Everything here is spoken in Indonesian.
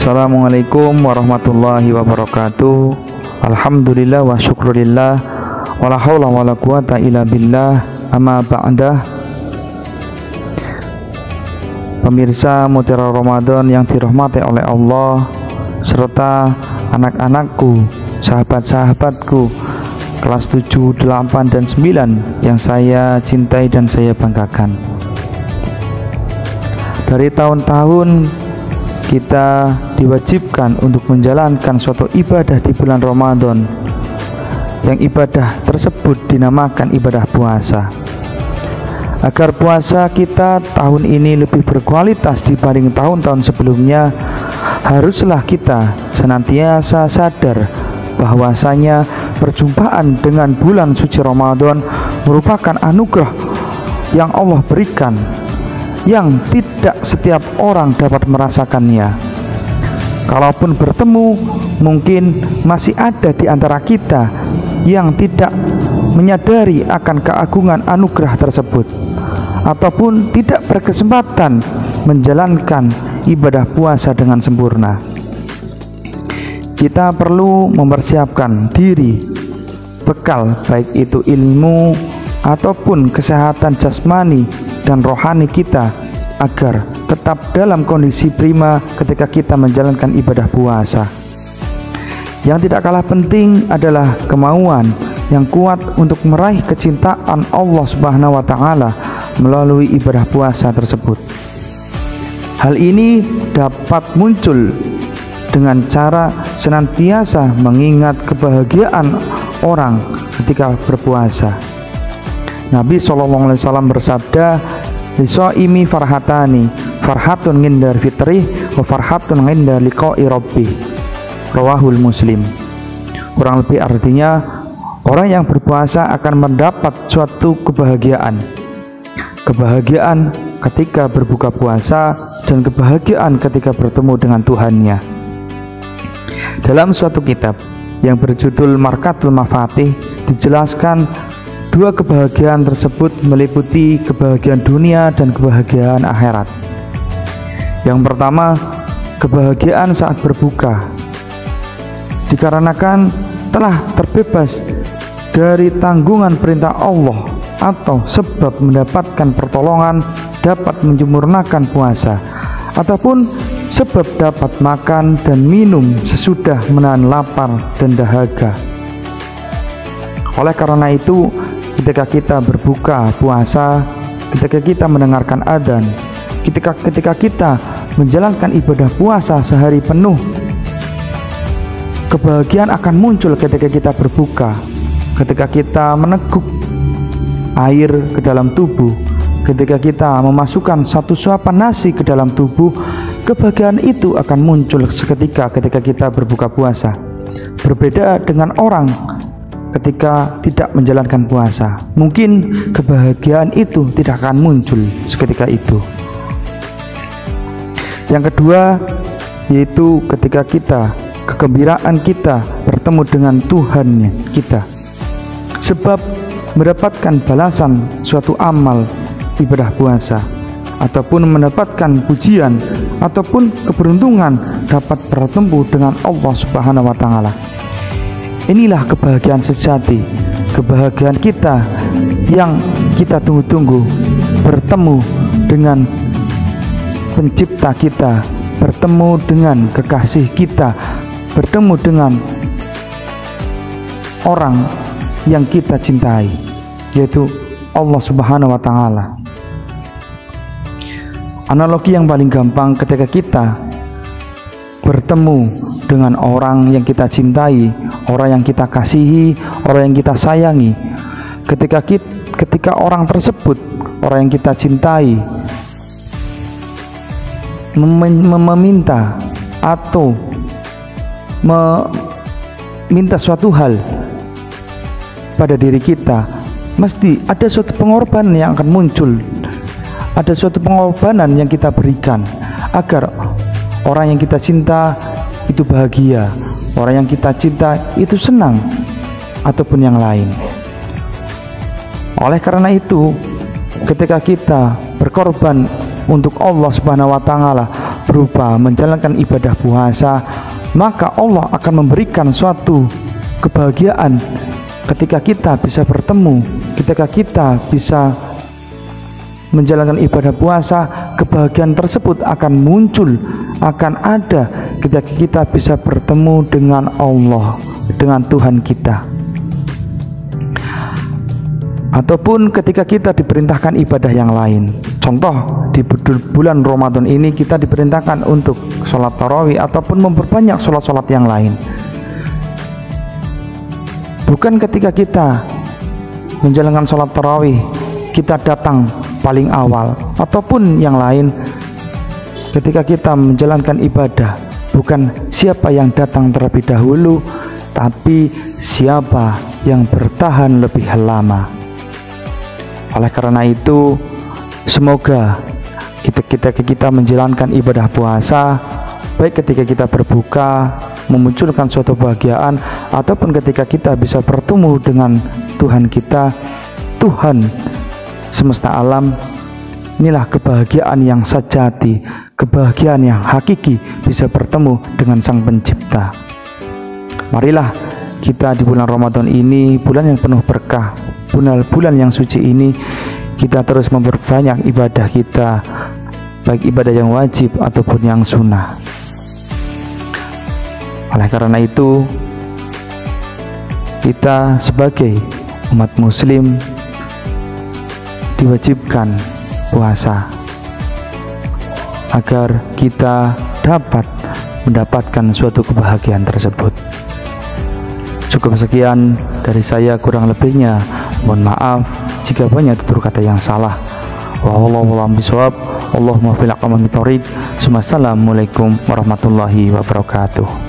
Assalamualaikum warahmatullahi wabarakatuh. Alhamdulillah wa syukurillah, wala haula wala quwata illa billah, amma ba'dah. Pemirsa Mutiara Ramadan yang dirahmati oleh Allah, serta anak-anakku, sahabat-sahabatku kelas 7, 8, dan 9 yang saya cintai dan saya banggakan. Dari tahun-tahun kita diwajibkan untuk menjalankan suatu ibadah di bulan Ramadan, yang ibadah tersebut dinamakan ibadah puasa. Agar puasa kita tahun ini lebih berkualitas dibanding tahun-tahun sebelumnya, haruslah kita senantiasa sadar bahwasanya perjumpaan dengan bulan suci Ramadan merupakan anugerah yang Allah berikan, yang tidak setiap orang dapat merasakannya. Kalaupun bertemu, mungkin masih ada di antara kita yang tidak menyadari akan keagungan anugerah tersebut, ataupun tidak berkesempatan menjalankan ibadah puasa dengan sempurna. Kita perlu mempersiapkan diri, bekal baik itu ilmu ataupun kesehatan jasmani dan rohani kita, agar tetap dalam kondisi prima ketika kita menjalankan ibadah puasa. Yang tidak kalah penting adalah kemauan yang kuat untuk meraih kecintaan Allah Subhanahu wa Ta'ala melalui ibadah puasa tersebut. Hal ini dapat muncul dengan cara senantiasa mengingat kebahagiaan orang ketika berpuasa. Nabi SAW bersabda, "Lisoimi farhatani, farhatun ngindar fitrih, wa farhatun ngindar liqa'i rabbih." Rawahul Muslim. Kurang lebih artinya, orang yang berpuasa akan mendapat suatu kebahagiaan. Kebahagiaan ketika berbuka puasa dan kebahagiaan ketika bertemu dengan Tuhannya. Dalam suatu kitab yang berjudul Markatul Mafatih dijelaskan dua kebahagiaan tersebut meliputi kebahagiaan dunia dan kebahagiaan akhirat. Yang pertama, kebahagiaan saat berbuka, dikarenakan telah terbebas dari tanggungan perintah Allah atau sebab mendapatkan pertolongan dapat menyempurnakan puasa, ataupun sebab dapat makan dan minum sesudah menahan lapar dan dahaga. Oleh karena itu, ketika kita berbuka puasa, ketika kita mendengarkan adzan, ketika kita menjalankan ibadah puasa sehari penuh, kebahagiaan akan muncul ketika kita berbuka. Ketika kita meneguk air ke dalam tubuh, ketika kita memasukkan satu suapan nasi ke dalam tubuh, kebahagiaan itu akan muncul seketika ketika kita berbuka puasa. Berbeda dengan orang ketika tidak menjalankan puasa, mungkin kebahagiaan itu tidak akan muncul seketika itu. Yang kedua, yaitu ketika kegembiraan kita bertemu dengan Tuhan kita, sebab mendapatkan balasan suatu amal ibadah puasa, ataupun mendapatkan pujian ataupun keberuntungan dapat bertemu dengan Allah Subhanahu wa Ta'ala. Inilah kebahagiaan sejati, kebahagiaan kita yang kita tunggu-tunggu, bertemu dengan pencipta kita, bertemu dengan kekasih kita, bertemu dengan orang yang kita cintai, yaitu Allah Subhanahu wa Ta'ala. Analogi yang paling gampang ketika kita bertemu dengan orang yang kita cintai, orang yang kita kasihi, orang yang kita sayangi. Ketika orang tersebut, orang yang kita cintai, meminta atau meminta suatu hal pada diri kita, mesti ada suatu pengorbanan yang akan muncul, ada suatu pengorbanan yang kita berikan agar orang yang kita cinta itu bahagia, orang yang kita cinta itu senang, ataupun yang lain. Oleh karena itu, ketika kita berkorban untuk Allah Subhanahu wa Ta'ala, berupa menjalankan ibadah puasa, maka Allah akan memberikan suatu kebahagiaan ketika kita bisa bertemu, ketika kita bisa menjalankan ibadah puasa. Kebahagiaan tersebut akan muncul, akan ada ketika kita bisa bertemu dengan Allah, dengan Tuhan kita. Ataupun ketika kita diperintahkan ibadah yang lain. Contoh, di bulan Ramadan ini kita diperintahkan untuk sholat tarawih ataupun memperbanyak sholat-sholat yang lain. Bukan ketika kita menjalankan sholat tarawih kita datang paling awal, ataupun yang lain ketika kita menjalankan ibadah, bukan siapa yang datang terlebih dahulu, tapi siapa yang bertahan lebih lama. Oleh karena itu, semoga kita menjalankan ibadah puasa, baik ketika kita berbuka memunculkan suatu kebahagiaan, ataupun ketika kita bisa bertemu dengan Tuhan kita, Tuhan semesta alam. Inilah kebahagiaan yang sejati, kebahagiaan yang hakiki, bisa bertemu dengan Sang Pencipta. Marilah kita di bulan Ramadan ini, bulan yang penuh berkah, bulan yang suci ini, kita terus memperbanyak ibadah kita, baik ibadah yang wajib ataupun yang sunnah. Oleh karena itu, kita sebagai umat muslim diwajibkan puasa agar kita dapat mendapatkan suatu kebahagiaan tersebut. Cukup sekian dari saya, kurang lebihnya mohon maaf jika banyak tutur kata yang salah. Wallahu a'lam bishawab. Allahumma fil aqwamit thoriq. Assalamualaikum warahmatullahi wabarakatuh.